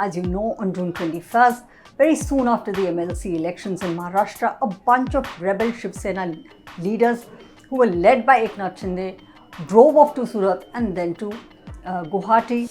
As you know, on June 21st, very soon after the MLC elections in Maharashtra, a bunch of rebel Shiv Sena leaders who were led by Eknath Shinde drove off to Surat and then to Guwahati.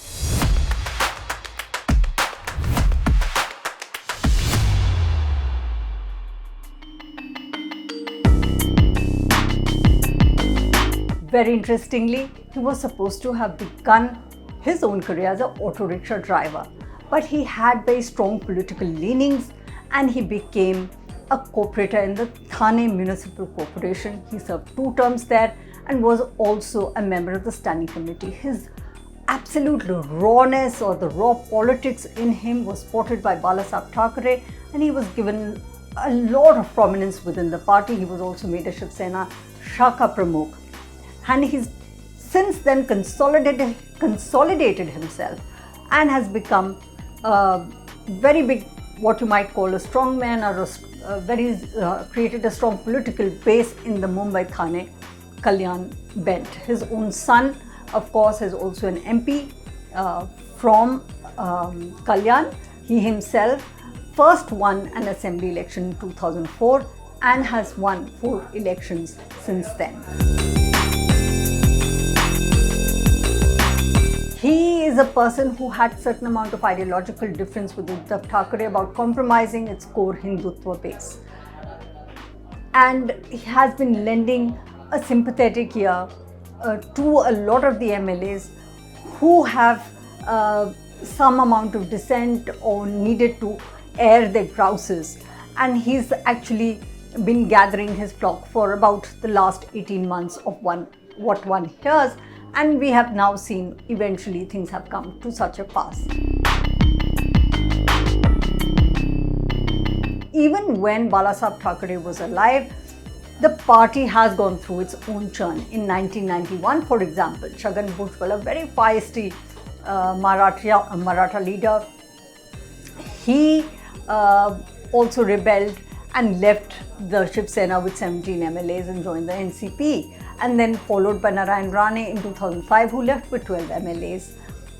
Very interestingly, he was supposed to have begun his own career as an auto rickshaw driver, but he had very strong political leanings and he became a corporator in the Thane Municipal Corporation. He served 2 terms there and was also a member of the standing committee. His absolute rawness or the raw politics in him was spotted by Balasaheb Thackeray, and he was given a lot of prominence within the party. He was also made a Shiv Sena Shaka Pramukh, and he's since then consolidated himself and has become a very big, what you might call a strong man, or created a strong political base in the Mumbai-Thane Kalyan belt. His own son, of course, is also an MP from Kalyan. He himself first won an assembly election in 2004 and has won 4 elections since then. He is a person who had certain amount of ideological difference with Uddhav Thackeray about compromising its core Hindutva base. And he has been lending a sympathetic ear to a lot of the MLAs who have some amount of dissent or needed to air their grouses. And he's actually been gathering his flock for about the last 18 months of what one hears. And we have now seen eventually things have come to such a pass. Even when Balasaheb Thackeray was alive, the party has gone through its own churn. In 1991, for example, Chhagan Bhujbal, a very feisty Maratha leader, he also rebelled and left the Shiv Sena with 17 MLAs and joined the NCP. And then followed by Narayan Rane in 2005, who left with 12 MLAs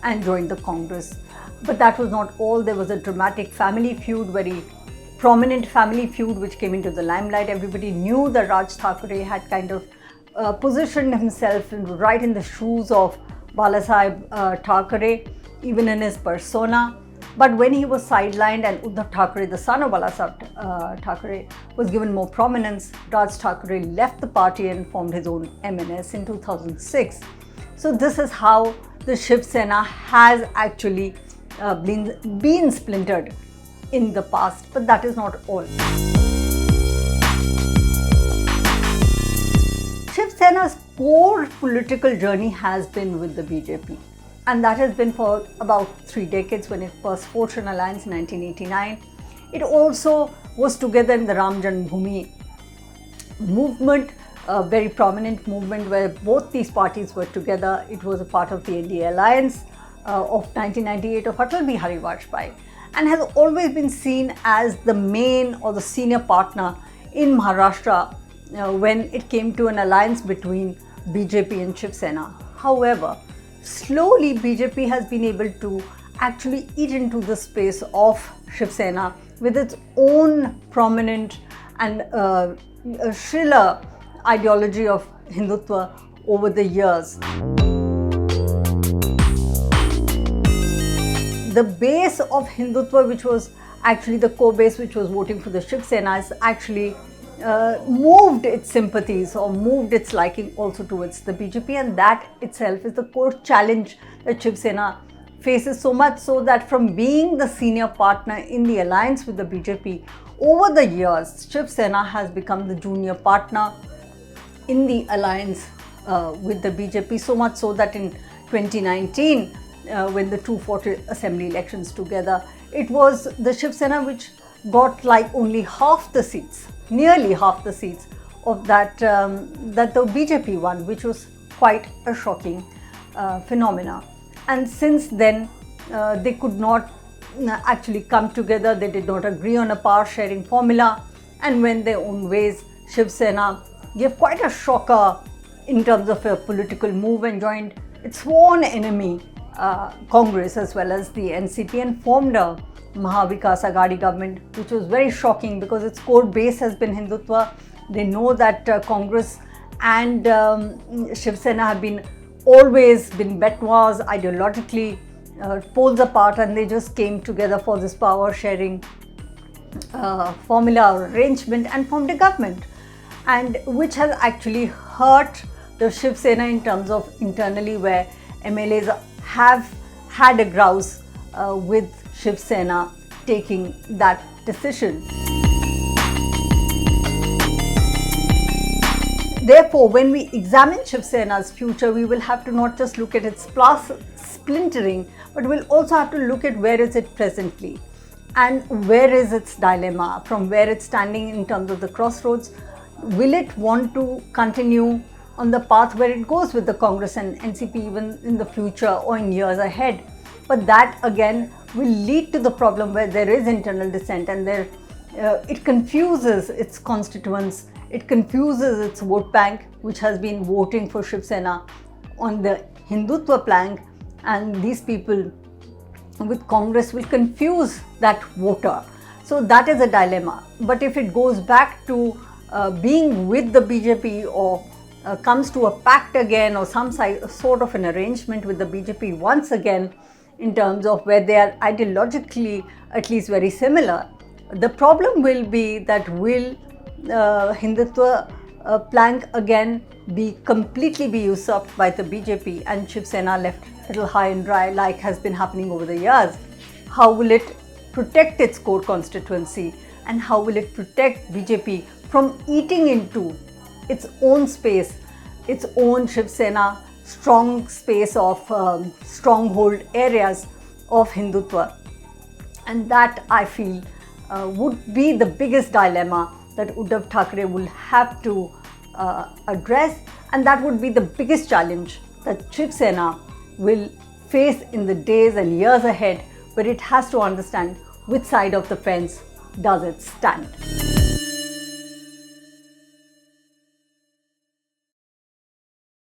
and joined the Congress. But that was not all. There was a dramatic family feud, very prominent family feud, which came into the limelight. Everybody knew that Raj Thackeray had kind of positioned himself right in the shoes of Balasaheb Thackeray, even in his persona. But when he was sidelined and Uddhav Thackeray, the son of Balasaheb Thackeray, was given more prominence, Raj Thackeray left the party and formed his own MNS in 2006. So this is how the Shiv Sena has actually been splintered in the past, but that is not all. Shiv Sena's core political journey has been with the BJP. And that has been for about 3 decades when it first forged an alliance in 1989. It also was together in the Ram Janmabhoomi movement, a very prominent movement where both these parties were together. It was a part of the NDA alliance of 1998 of Atal Bihari Vajpayee, and has always been seen as the main or the senior partner in Maharashtra when it came to an alliance between BJP and Shiv Sena. However, slowly BJP has been able to actually eat into the space of Shiv Sena with its own prominent and shriller ideology of Hindutva over the years. The base of Hindutva, which was actually the core base which was voting for the Shiv Sena, is actually moved its sympathies or moved its liking also towards the BJP, and that itself is the core challenge that Shiv Sena faces, so much so that from being the senior partner in the alliance with the BJP, over the years Shiv Sena has become the junior partner in the alliance with the BJP, so much so that in 2019 when the 2 fought assembly elections together, it was the Shiv Sena which got like only half the seats, nearly half the seats of that the BJP won, which was quite a shocking phenomena. And since then, they could not actually come together. They did not agree on a power sharing formula and went their own ways. Shiv Sena gave quite a shocker in terms of a political move and joined its sworn enemy Congress as well as the NCP and formed a Mahavikas Aghadi government, which was very shocking because its core base has been Hindutva. They know that Congress and Shiv Sena have been always been betwas ideologically, poles apart, and they just came together for this power sharing formula or arrangement and formed a government, and which has actually hurt the Shiv Sena in terms of internally, where MLAs have had a grouse with Shiv Sena taking that decision. Therefore, when we examine Shiv Sena's future, we will have to not just look at its past splintering, but we'll also have to look at where is it presently and where is its dilemma, from where it's standing in terms of the crossroads. Will it want to continue on the path where it goes with the Congress and NCP even in the future or in years ahead? But that again will lead to the problem where there is internal dissent, and it confuses its constituents, it confuses its vote bank, which has been voting for Shiv Sena on the Hindutva plank, and these people with Congress will confuse that voter. So that is a dilemma. But if it goes back to being with the BJP or comes to a pact again or some sort of an arrangement with the BJP once again, in terms of where they are ideologically at least very similar, the problem will be that will Hindutva plank again completely be usurped by the BJP and Shiv Sena left a little high and dry like has been happening over the years? How will it protect its core constituency, and how will it protect BJP from eating into its own space, its own Shiv Sena strong space of stronghold areas of Hindutva? And that, I feel, would be the biggest dilemma that Uddhav Thackeray will have to address, and that would be the biggest challenge that Shiv Sena will face in the days and years ahead, where it has to understand which side of the fence does it stand.